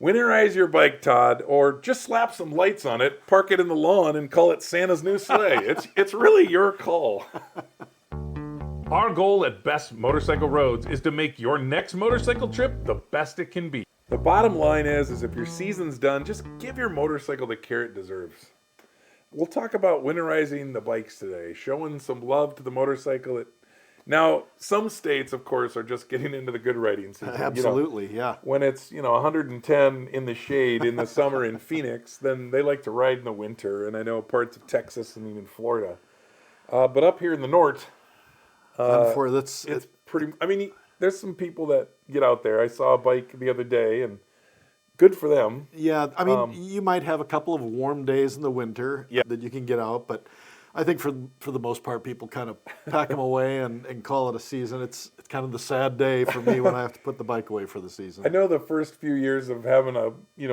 Winterize your bike, Todd, or just slap some lights on it, park it in the lawn, and call it Santa's new sleigh. It's really your call. Our goal at Best Motorcycle Roads is to make your next motorcycle trip the best it can be. The bottom line is if your season's done, just give your motorcycle the care it deserves. We'll talk about winterizing the bikes today, showing some love to the motorcycle. Now, some states, of course, are just getting into the good riding season. Absolutely, yeah. When it's 110 in the shade in the summer in Phoenix, then they like to ride in the winter. And I know parts of Texas and even Florida. But up here in the north, it's pretty. I mean, there's some people that get out there. I saw a bike the other day, and good for them. Yeah, I mean, you might have a couple of warm days in the winter that you can get out, but I think for the most part, people kind of pack them away and call it a season. It's kind of the sad day for me when I have to put the bike away for the season. I know the first few years of having a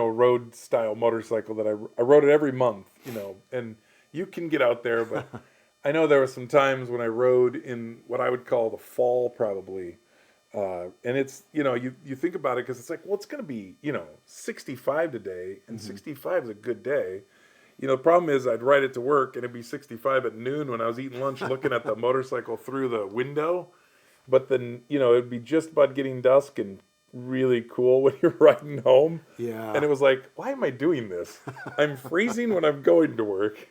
road style motorcycle that I rode it every month, and you can get out there, but I know there were some times when I rode in what I would call the fall probably. And it's, you think about it because it's like, well, it's going to be, 65 today, and 65 is a good day. The problem is I'd ride it to work and it'd be 65 at noon when I was eating lunch looking at the motorcycle through the window. But then, it'd be just about getting dusk and really cool when you're riding home. Yeah. And it was like, why am I doing this? I'm freezing when I'm going to work.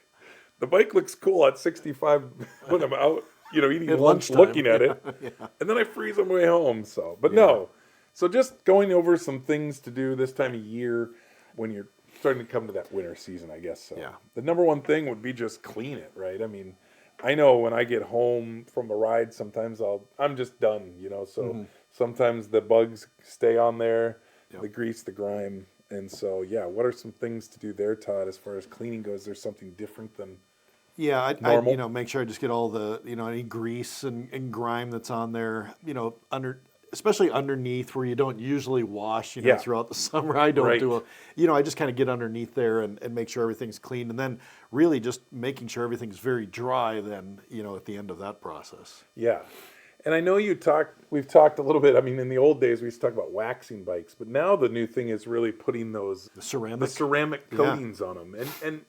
The bike looks cool at 65 when I'm out, eating lunch, looking at it. Yeah. And then I freeze on my way home. No. So just going over some things to do this time of year when you're starting to come to that winter season, I guess. So Yeah. the number one thing would be just clean it, right? I mean, I know when I get home from a ride, sometimes I'm just done, so sometimes the bugs stay on there, the grease, the grime. And so, what are some things to do there, Todd, as far as cleaning goes? There's something different than normal? I make sure I just get all the, any grease and grime that's on there, especially underneath where you don't usually wash, throughout the summer. I don't I just kind of get underneath there and make sure everything's clean. And then really just making sure everything's very dry then, at the end of that process. Yeah. And I know we've talked a little bit, I mean, in the old days we used to talk about waxing bikes, but now the new thing is really putting the ceramic coatings on them. And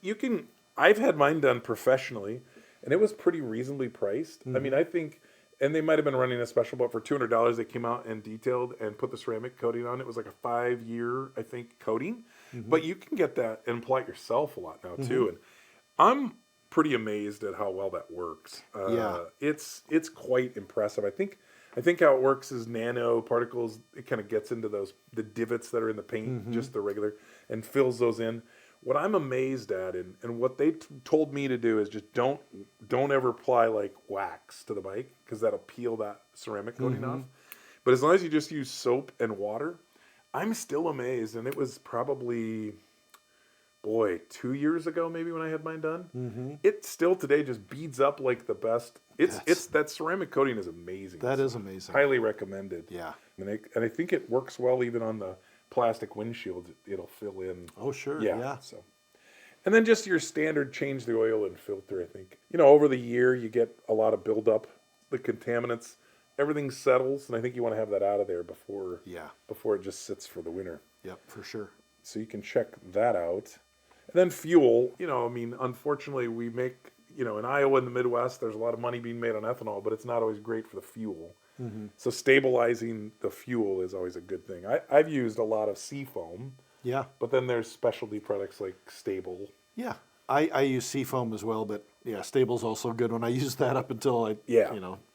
I've had mine done professionally, and it was pretty reasonably priced. I mean, I think, and they might have been running a special, but for $200 they came out and detailed and put the ceramic coating on. It was like a 5-year, I think, coating. But you can get that and apply it yourself a lot now too. And I'm pretty amazed at how well that works. It's quite impressive. I think how it works is nano particles. It kind of gets into the divots that are in the paint, just the regular, and fills those in. What I'm amazed at, and what they told me to do is just don't ever apply like wax to the bike because that'll peel that ceramic coating off. But as long as you just use soap and water, I'm still amazed. And it was probably, 2 years ago maybe when I had mine done. It still today just beads up like the best. It's that ceramic coating is amazing. That is amazing. Highly recommended. Yeah. And I think it works well even on the plastic windshield. It'll fill in. Oh, sure. Yeah. So, and then just your standard change the oil and filter. I think over the year you get a lot of buildup, the contaminants, everything settles, and I think you want to have that out of there before it just sits for the winter. Yep, for sure. So you can check that out. And then fuel. Unfortunately, we make in Iowa and the Midwest, there's a lot of money being made on ethanol, but it's not always great for the fuel. So stabilizing the fuel is always a good thing. I've used a lot of seafoam. Yeah. But then there's specialty products like Stable. Yeah. I use seafoam as well, but Stable's also a good one. I used that up until I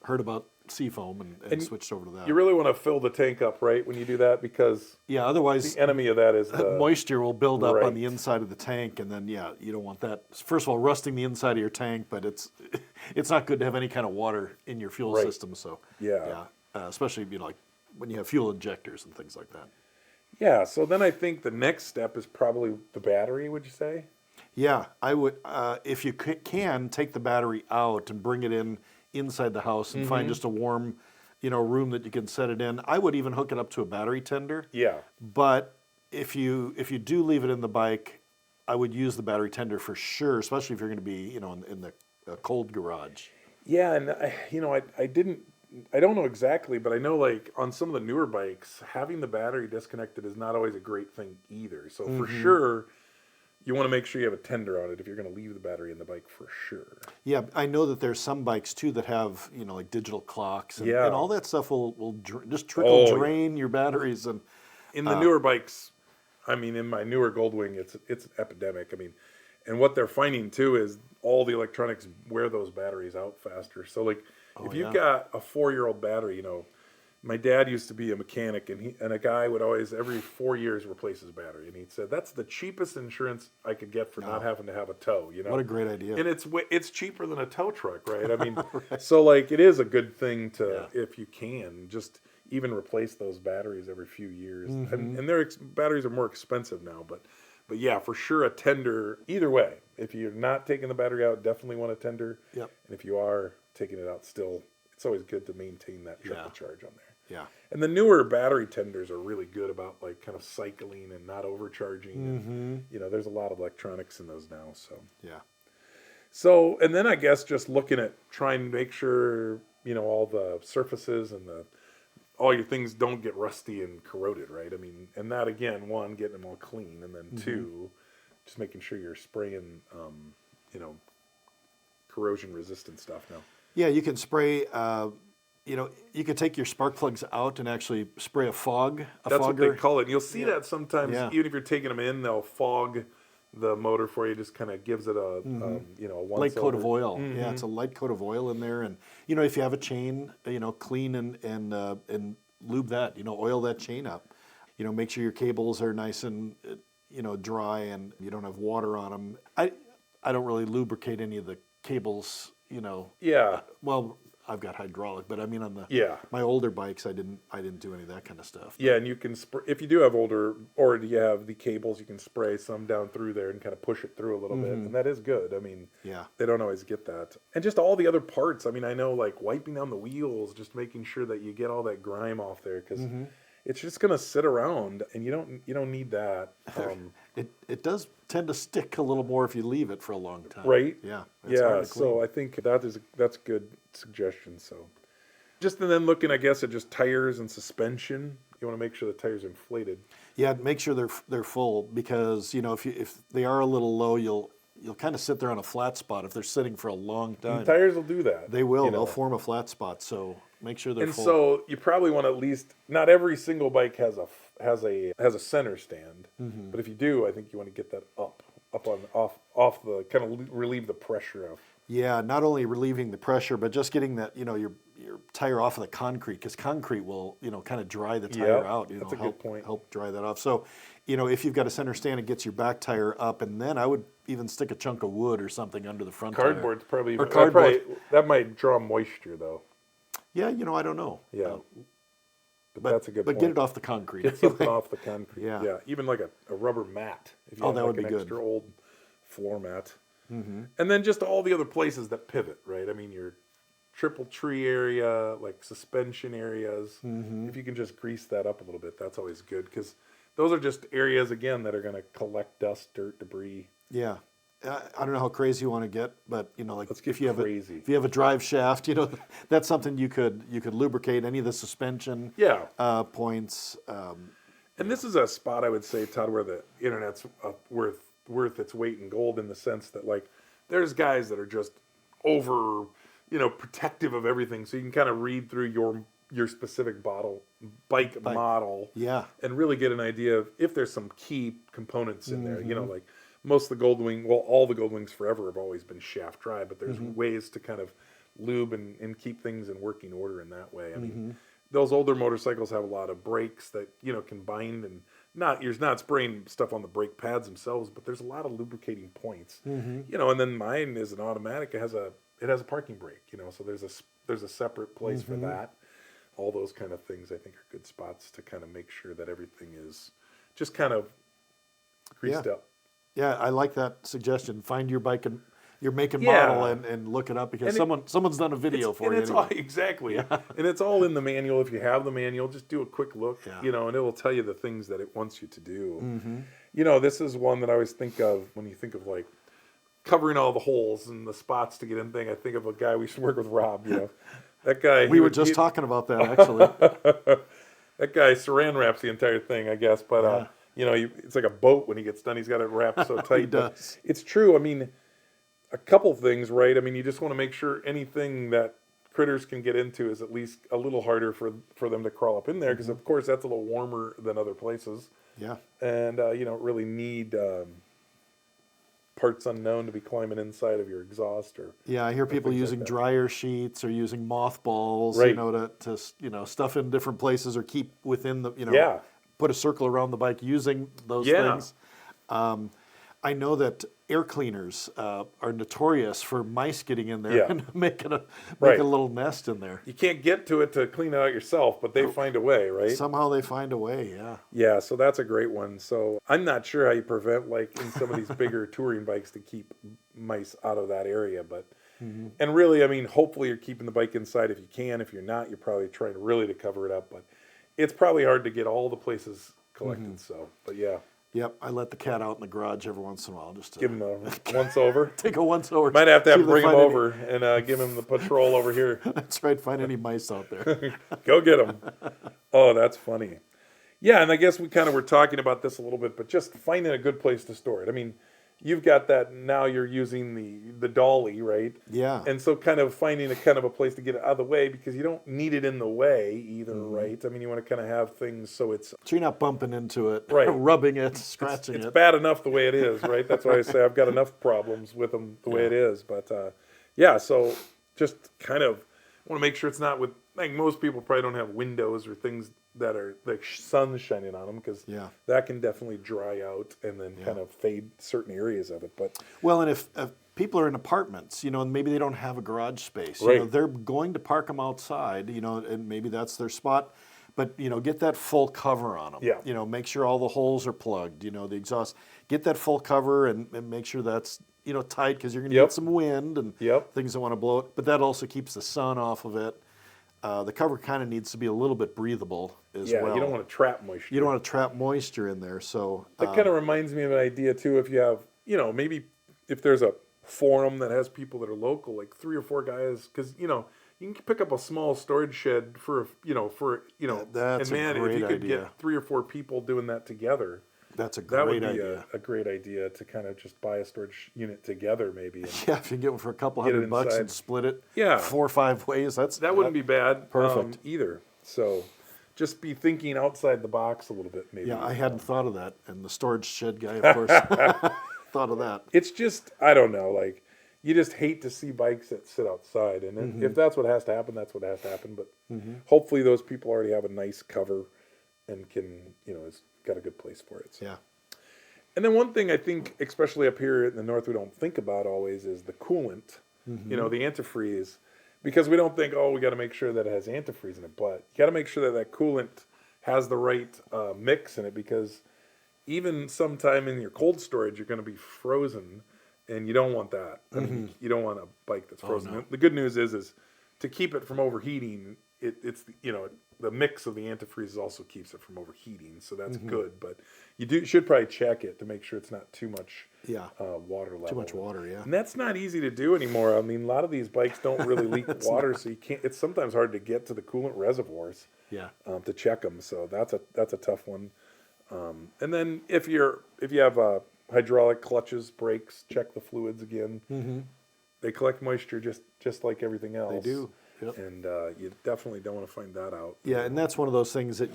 heard about seafoam and switched over to that. You really want to fill the tank up, right, when you do that, because otherwise the enemy of that is the moisture will build up on the inside of the tank, and then you don't want that. First of all, rusting the inside of your tank, but it's not good to have any kind of water in your fuel system. So especially like when you have fuel injectors and things like that. Yeah. So then I think the next step is probably the battery. Would you say? Yeah, I would. If you can take the battery out and bring it inside the house and find just a warm, room that you can set it in. I would even hook it up to a battery tender. Yeah. But if you do leave it in the bike, I would use the battery tender for sure, especially if you're going to be, in the cold garage. Yeah, and I didn't I don't know exactly, but I know like on some of the newer bikes, having the battery disconnected is not always a great thing either. So for sure, you want to make sure you have a tender on it if you're going to leave the battery in the bike for sure. Yeah, I know that there's some bikes too that have, like digital clocks and, Yeah. and all that stuff will just trickle drain your batteries. And in the newer bikes, I mean, in my newer Goldwing, it's an epidemic. I mean, and what they're finding too is all the electronics wear those batteries out faster. So like, if you've got a 4-year-old battery, my dad used to be a mechanic, and a guy would always every 4 years replace his battery, and he said that's the cheapest insurance I could get for not having to have a tow. What a great idea! And it's cheaper than a tow truck, right? I mean, so like it is a good thing to if you can just even replace those batteries every few years, and their batteries are more expensive now, but yeah, for sure a tender. Either way, if you're not taking the battery out, definitely want a tender. Yep. And if you are taking it out, still, it's always good to maintain that triple charge on there. Yeah. And the newer battery tenders are really good about like kind of cycling and not overcharging. And, there's a lot of electronics in those now. So yeah. So and then I guess just looking at trying to make sure all the surfaces and all your things don't get rusty and corroded, right? I mean, and that again, one, getting them all clean, and then two, just making sure you're spraying, corrosion resistant stuff now. Yeah, you can spray. You can take your spark plugs out and actually spray a fog. That's fogger. what they call it. And you'll see that sometimes, even if you're taking them in, they'll fog the motor for you. Just kind of gives it a light coat of oil. Yeah, it's a light coat of oil in there, and if you have a chain, clean and lube that. Oil that chain up. Make sure your cables are nice and dry, and you don't have water on them. I don't really lubricate any of the cables. Yeah. Well, I've got hydraulic, but I mean on my older bikes, I didn't do any of that kind of stuff. Yeah, and you can if you do have older, or do you have the cables, you can spray some down through there and kind of push it through a little bit, and that is good. I mean, they don't always get that, and just all the other parts. I mean, I know like wiping down the wheels, just making sure that you get all that grime off there because it's just gonna sit around, and you don't need that. It does tend to stick a little more if you leave it for a long time. Right? Yeah. Yeah. So I think that's good suggestion. So just and then looking, I guess, at just tires and suspension. You want to make sure the tires are inflated. Yeah, make sure they're full because if they are a little low, you'll kind of sit there on a flat spot if they're sitting for a long time. And tires will do that. They will. They'll form a flat spot. So make sure they're full. And so you probably want to at least. Not every single bike has a center stand, but if you do, I think you want to get that up off the kind of relieve the pressure of. Yeah, not only relieving the pressure, but just getting that your tire off of the concrete because concrete will kind of dry the tire out. That's a good point. Help dry that off. So if you've got a center stand, it gets your back tire up, and then I would even stick a chunk of wood or something under the front Cardboard's tire. probably or cardboard. That might draw moisture though. Yeah, I don't know. Yeah. But that's a good point. But get it off the concrete. Get something off the concrete. Yeah. Even like a rubber mat. If you have that like would be an good. extra old floor mat. And then just all the other places that pivot, right? I mean, your triple tree area, like suspension areas. If you can just grease that up a little bit, that's always good because those are just areas, again, that are going to collect dust, dirt, debris. Yeah. I don't know how crazy you want to get, but Let's get if you have a drive shaft, that's something you could lubricate any of the suspension points. And this is a spot I would say, Todd, where the internet's worth its weight in gold in the sense that like there's guys that are just over protective of everything, so you can kind of read through your specific bike model, and really get an idea of if there's some key components in there. Like most of the Goldwing, well, all the Goldwings forever have always been shaft dry, but there's ways to kind of lube and keep things in working order in that way. I mean, those older motorcycles have a lot of brakes that can bind, and you're not spraying stuff on the brake pads themselves, but there's a lot of lubricating points. And then mine is an automatic. It has a parking brake. So there's a separate place for that. All those kind of things I think are good spots to kind of make sure that everything is just kind of greased up. Yeah, I like that suggestion. Find your bike and your make and model and look it up because someone's done a video for you. It's all, exactly. Yeah. And it's all in the manual. If you have the manual, just do a quick look, and it will tell you the things that it wants you to do. This is one that I always think of when you think of like covering all the holes and the spots to get in thing. I think of a guy we used to work with, Rob, That guy. We were just talking about that, actually. That guy saran wraps the entire thing, I guess. But, Yeah. it's like a boat when he gets done. He's got it wrapped so tight. He does. But it's true. I mean, a couple things, right? I mean, you just want to make sure anything that critters can get into is at least a little harder for them to crawl up in there, because, of course, that's a little warmer than other places. Yeah. And you don't really need parts unknown to be climbing inside of your exhaust Yeah, I hear people using that. dryer sheets or using mothballs, Right. to stuff in different places or keep within the, Yeah. put a circle around the bike using those Yeah. things. I know that air cleaners are notorious for mice getting in there Yeah. and making a Right. little nest in there. You can't get to it to clean it out yourself, but they find a way, right? Somehow they find a way, yeah. Yeah, so that's a great one. So I'm not sure how you prevent, like in some of these bigger touring bikes, to keep mice out of that area. But and really, I mean, hopefully you're keeping the bike inside if you can. If you're not, you're probably trying really to cover it up. But it's probably hard to get all the places collected. So, but yeah, Yep, I let the cat out in the garage every once in a while just to give him a once over. take a once over. Might have to see if they bring him find over and give him the patrol over here. That's right, find any mice out there. Go get them. Oh, that's funny. Yeah, and I guess we kind of were talking about this a little bit, but just finding a good place to store it. I mean, you've got that now. You're using the dolly, right? Yeah. And so, kind of finding a place to get it out of the way, because you don't need it in the way either, right? I mean, you want to kind of have things so it's So you're not bumping into it, Right. rubbing it, scratching it's it. bad enough the way it is, right? That's why I say I've got enough problems with them the way it is. But yeah, so just kind of want to make sure it's not with, like, most people probably don't have windows or things that are like sun shining on them, because Yeah. that can definitely dry out and then kind of fade certain areas of it. But Well, and if people are in apartments, and maybe they don't have a garage space, Right. they're going to park them outside, and maybe that's their spot. But, get that full cover on them. Yeah. Make sure all the holes are plugged, the exhaust. Get that full cover and make sure that's, tight, because you're going to Yep. get some wind and Yep. things that want to blow it. But that also keeps the sun off of it. The cover kind of needs to be a little bit breathable as yeah, well. you don't want to trap moisture. You don't want to trap moisture in there. So That kind of reminds me of an idea too. If you have, maybe if there's a forum that has people that are local, like 3 or 4 guys, because you can pick up a small storage shed for That's and man, a great if you could idea. get 3 or 4 people doing that together, that's a that would great be idea. a great idea to kind of just buy a storage unit together, maybe. And Yeah, if you get one for a couple Get it $100 and inside. split it Yeah. 4 or 5 ways, that wouldn't be bad, Perfect. either. So, just be thinking outside the box a little bit, maybe. Yeah, I hadn't thought of that. And the storage shed guy, of course, thought of that. It's just, I don't know, like, you just hate to see bikes that sit outside. And if that's what has to happen, that's what has to happen. But hopefully those people already have a nice cover and can, has got a good place for it. So. Yeah. And then one thing I think, especially up here in the north, we don't think about always is the coolant, the antifreeze. Because we don't think, we got to make sure that it has antifreeze in it. But you got to make sure that coolant has the right mix in it, because even sometime in your cold storage, you're going to be frozen, and you don't want that. I mean, you don't want a bike that's frozen. no. The good news is to keep it from overheating, it's the mix of the antifreeze also keeps it from overheating, so that's good. But you should probably check it to make sure it's not too much water level. Too much water, yeah. And that's not easy to do anymore. I mean, a lot of these bikes don't really leak water, so you can't. It's sometimes hard to get to the coolant reservoirs. Yeah. To check them. So that's a tough one. And then if you have hydraulic clutches, brakes, check the fluids again. They collect moisture just like everything else. They do. Yep. And you definitely don't want to find that out. Yeah, and that's one of those things that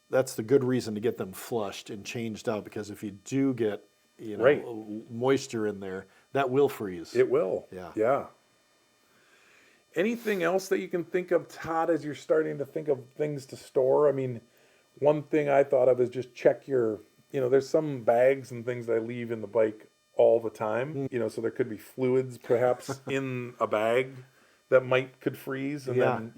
that's the good reason to get them flushed and changed out, because if you do get, Right. moisture in there, that will freeze. It will. Yeah. Yeah. Anything else that you can think of, Todd, as you're starting to think of things to store? I mean, one thing I thought of is just check your, there's some bags and things that I leave in the bike all the time, so there could be fluids perhaps in a bag that could freeze. And then,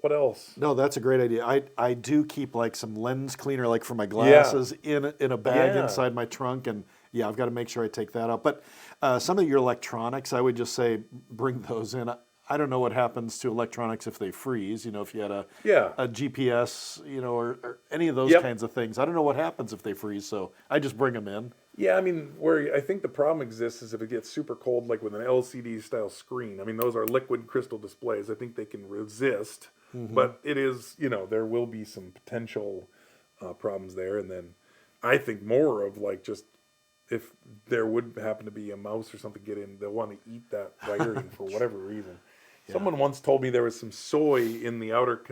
what else? No, that's a great idea. I do keep like some lens cleaner, like for my glasses, in a bag Yeah. inside my trunk, and I've got to make sure I take that out. But some of your electronics, I would just say bring those in. I don't know what happens to electronics if they freeze. You know, if you had a GPS, you know, or any of those kinds of things. I don't know what happens if they freeze, so I just bring them in. Yeah, I mean, where I think the problem exists is if it gets super cold, like with an LCD style screen. I mean, those are liquid crystal displays. I think they can resist, but it is, you know, there will be some potential problems there. And then I think more of like just if there would happen to be a mouse or something get in, they'll want to eat that wiring for whatever reason. Someone once told me there was some soy in the outer,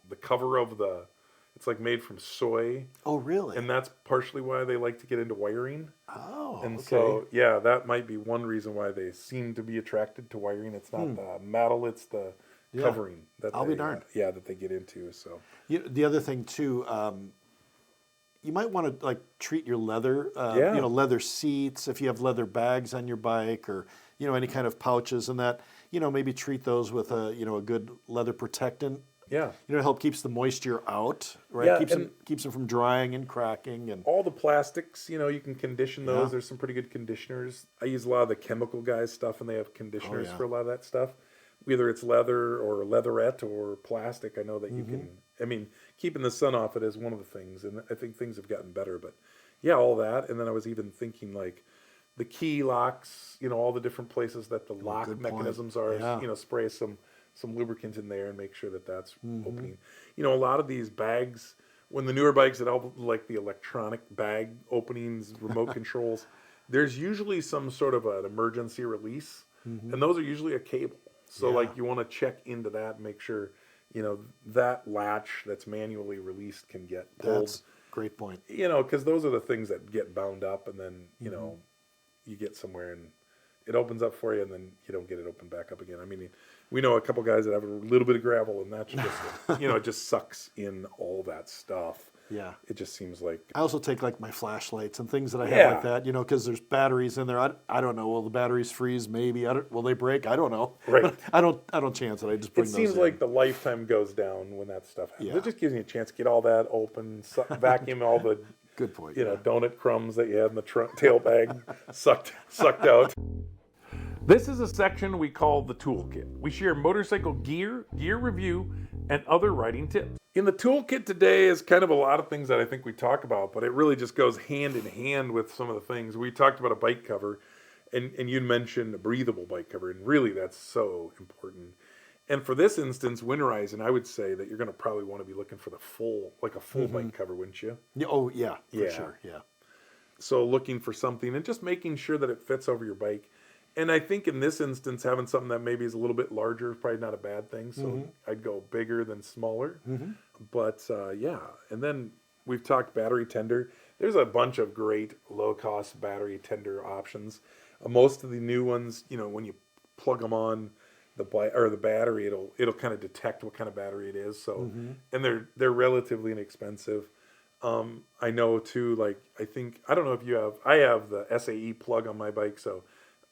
the cover of the, it's like made from soy. Oh, really? And that's partially why they like to get into wiring. Oh, and so, yeah, that might be one reason why they seem to be attracted to wiring. It's not the metal, it's the covering that I'll be darned. that they get into. So the other thing too, you might want to like treat your leather, you know, leather seats. If you have leather bags on your bike, or you know, any kind of pouches and that, you know, maybe treat those with a, you know, a good leather protectant. Yeah, you know, it helps keeps the moisture out, right? Yeah, keeps them from drying and cracking, and all the plastics. You know, you can condition those. There's some pretty good conditioners. I use a lot of the chemical guys stuff, and they have conditioners for a lot of that stuff. Whether it's leather or leatherette or plastic, I know that you can. I mean, keeping the sun off it is one of the things, and I think things have gotten better. But yeah, all that, and then I was even thinking like the key locks. You know, all the different places that the lock mechanisms are. Yeah. You know, spray some lubricant in there and make sure that that's opening. You know, a lot of these bags, when the newer bikes that have like the electronic bag openings, remote controls, there's usually some sort of an emergency release, and those are usually a cable. So like you want to check into that and make sure, you know, that latch that's manually released can get pulled. That's a great point. You know, because those are the things that get bound up, and then, you know, you get somewhere and it opens up for you, and then you don't get it opened back up again. I mean, we know a couple guys that have a little bit of gravel, and that's just, you know, it just sucks in all that stuff. Yeah. It just seems like. I also take like my flashlights and things that I have like that, you know, because there's batteries in there. I don't know. Will the batteries freeze? Maybe. Will they break? I don't know. Right. But I don't chance it. I just bring those in. It seems like the lifetime goes down when that stuff happens. Yeah. It just gives you a chance to get all that open, vacuum all the. Good point. You know, donut crumbs that you had in the tail bag sucked out. This is a section we call the toolkit. We share motorcycle gear review, and other riding tips. In the toolkit today is kind of a lot of things that I think we talk about, but it really just goes hand in hand with some of the things. We talked about a bike cover, and you mentioned a breathable bike cover, and really that's so important. And for this instance, Winterizing, I would say that you're going to probably want to be looking for the full bike cover, wouldn't you? Yeah, oh, yeah, for sure, yeah. So looking for something and just making sure that it fits over your bike. And I think in this instance, having something that maybe is a little bit larger is probably not a bad thing. So I'd go bigger than smaller. But yeah, and then we've talked battery tender. There's a bunch of great low-cost battery tender options. Most of the new ones, you know, when you plug them on the battery, it'll kind of detect what kind of battery it is. So, and they're relatively inexpensive. I know too. Like I don't know if you have. I have the SAE plug on my bike, so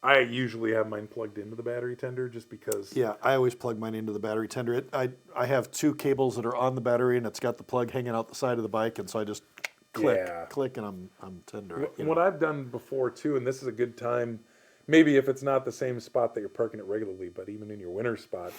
I usually have mine plugged into the battery tender just because. Yeah, I always plug mine into the battery tender. I have two cables that are on the battery, and it's got the plug hanging out the side of the bike, and so I just click, and I'm tender. What I've done before too, and this is a good time. Maybe if it's not the same spot that you're parking it regularly, but even in your winter spot,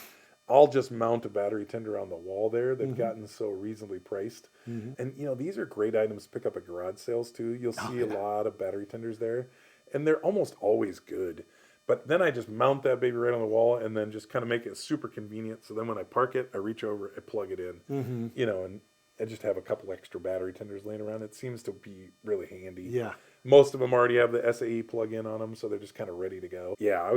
I'll just mount a battery tender on the wall there. They've gotten so reasonably priced. And, you know, these are great items to pick up at garage sales, too. You'll see a lot of battery tenders there, and they're almost always good. But then I just mount that baby right on the wall and then just kind of make it super convenient. So then when I park it, I reach over and plug it in, you know, and I just have a couple extra battery tenders laying around. It seems to be really handy. Yeah. Most of them already have the SAE plug-in on them, so they're just kind of ready to go. Yeah,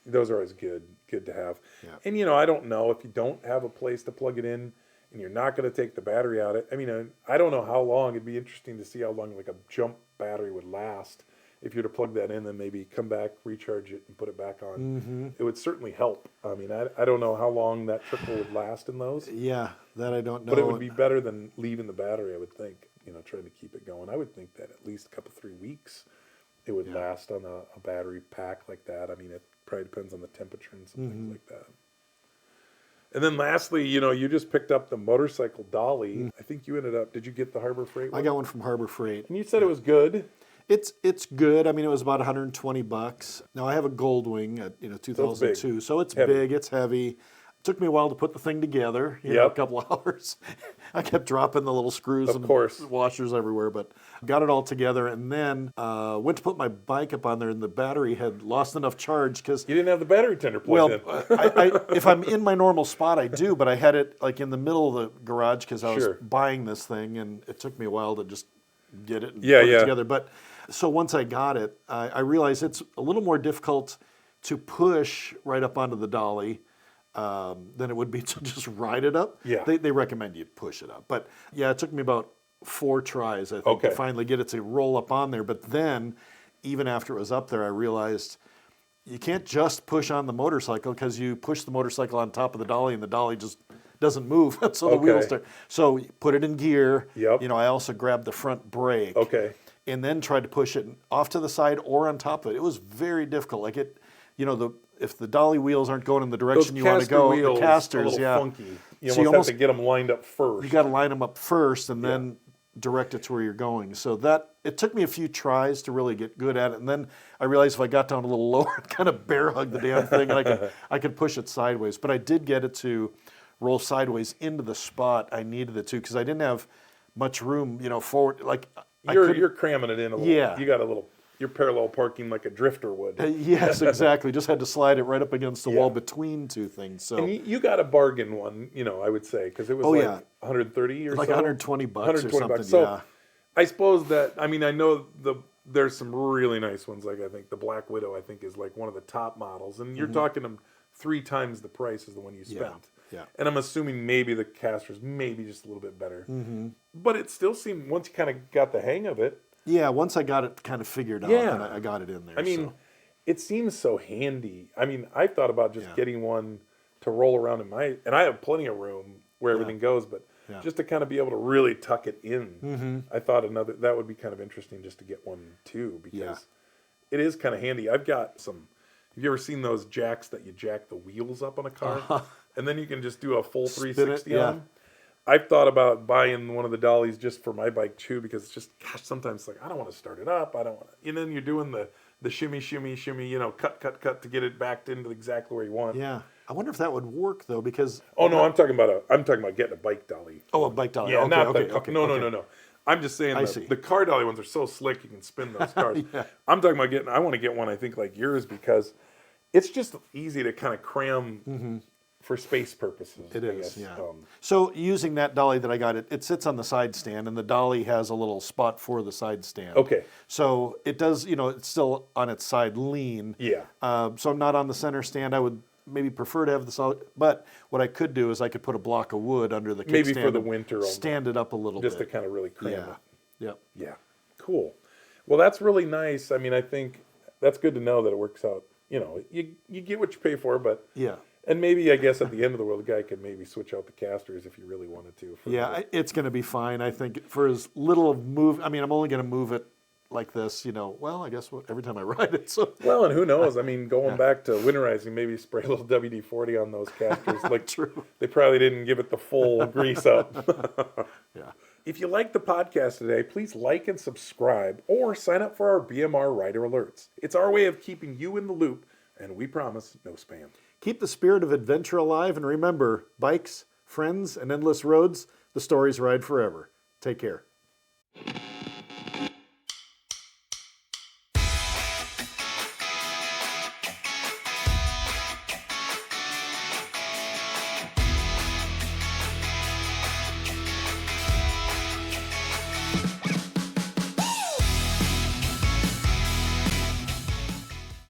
those are always good to have. Yeah. And, you know, I don't know if you don't have a place to plug it in and you're not going to take the battery out. I mean, I don't know how long. It'd be interesting to see how long like a jump battery would last. If you were to plug that in, then maybe come back, recharge it, and put it back on. It would certainly help. I mean, I don't know how long that trickle would last in those. Yeah, that I don't know. But it would be better than leaving the battery, I would think, you know, trying to keep it going. I would think that at least a couple, 3 weeks, it would last on a battery pack like that. I mean, it probably depends on the temperature and some things like that. And then lastly, you know, you just picked up the motorcycle dolly. I think you did you get the Harbor Freight one? I got one from Harbor Freight. And you said it was good. It's good. I mean, it was about $120. Now I have a Goldwing at 2002, so it's Heavy. big, it's heavy. It took me a while to put the thing together. You know, a couple of hours. I kept dropping the little screws and washers everywhere, but got it all together, and then went to put my bike up on there, and the battery had lost enough charge because you didn't have the battery tender plugged in. If I'm in my normal spot, I do, but I had it like in the middle of the garage because I was buying this thing, and it took me a while to just get it and put it together. But so once I got it, I realized it's a little more difficult to push right up onto the dolly than it would be to just ride it up. Yeah. They recommend you push it up. But yeah, it took me about 4 tries, I think, to finally get it to roll up on there. But then, even after it was up there, I realized you can't just push on the motorcycle because you push the motorcycle on top of the dolly and the dolly just doesn't move. So the wheels start. So you put it in gear. Yep. You know, I also grabbed the front brake. Okay. And then tried to push it off to the side or on top of it. It was very difficult. Like it, you know, if the dolly wheels aren't going in the direction you want to go, the casters, a little funky. You almost have to get them lined up first. You got to line them up first and then direct it to where you're going. So it took me a few tries to really get good at it. And then I realized if I got down a little lower, I'd kind of bear hug the damn thing, and I could push it sideways. But I did get it to roll sideways into the spot I needed it to because I didn't have much room, you know, forward. Like you're cramming it in a little. Yeah. You got a little. You're parallel parking like a drifter would. Yes, exactly. Just had to slide it right up against the wall between two things. So and you got a bargain one, you know, I would say, because it was 130 or like so. $120 or something. So I suppose that, I mean, I know there's some really nice ones. Like I think the Black Widow, I think, is like one of the top models, and you're talking them 3 times the price as the one you spent. Yeah. And I'm assuming maybe the casters maybe just a little bit better. Mm-hmm. But it still seemed, once you kind of got the hang of it. Yeah, once I got it kind of figured out, then I got it in there. I mean, it seems so handy. I mean, I thought about just getting one to roll around and I have plenty of room where everything goes, but just to kind of be able to really tuck it in, I thought that would be kind of interesting just to get one too, because it is kind of handy. I've got some. Have you ever seen those jacks that you jack the wheels up on a car, and then you can just do a full 360 on them? I've thought about buying one of the dollies just for my bike too, because it's just, gosh, sometimes it's like, I don't want to start it up. I don't want to, and then you're doing the shimmy, you know, cut to get it backed into exactly where you want. Yeah. I wonder if that would work though, because. Oh no, I'm talking about getting a bike dolly. Oh, a bike dolly. Yeah, okay, No. I'm just saying the car dolly ones are so slick you can spin those cars. I'm talking about I want to get one I think like yours, because it's just easy to kind of cram for space purposes. It is, yeah. So using that dolly that I got, it sits on the side stand, and the dolly has a little spot for the side stand. Okay. So it does, you know, it's still on its side lean. Yeah. So I'm not on the center stand. I would maybe prefer to have the solid, but what I could do is I could put a block of wood under the kickstand. Maybe for the winter. Stand it up a little bit. Just to kind of really cram it. Yep. Yeah. Cool. Well, that's really nice. I mean, I think that's good to know that it works out. You know, you get what you pay for, but and maybe, I guess, at the end of the world, the guy could maybe switch out the casters if you really wanted to. It's going to be fine. I think for as little of move, I mean, I'm only going to move it like this, you know, well, I guess every time I ride it. So well, and who knows? I mean, going back to winterizing, maybe spray a little WD-40 on those casters. Like, true. They probably didn't give it the full grease up. Yeah. If you like the podcast today, please like and subscribe or sign up for our BMR Rider Alerts. It's our way of keeping you in the loop, and we promise no spam. Keep the spirit of adventure alive, and remember, bikes, friends, and endless roads, the stories ride forever. Take care.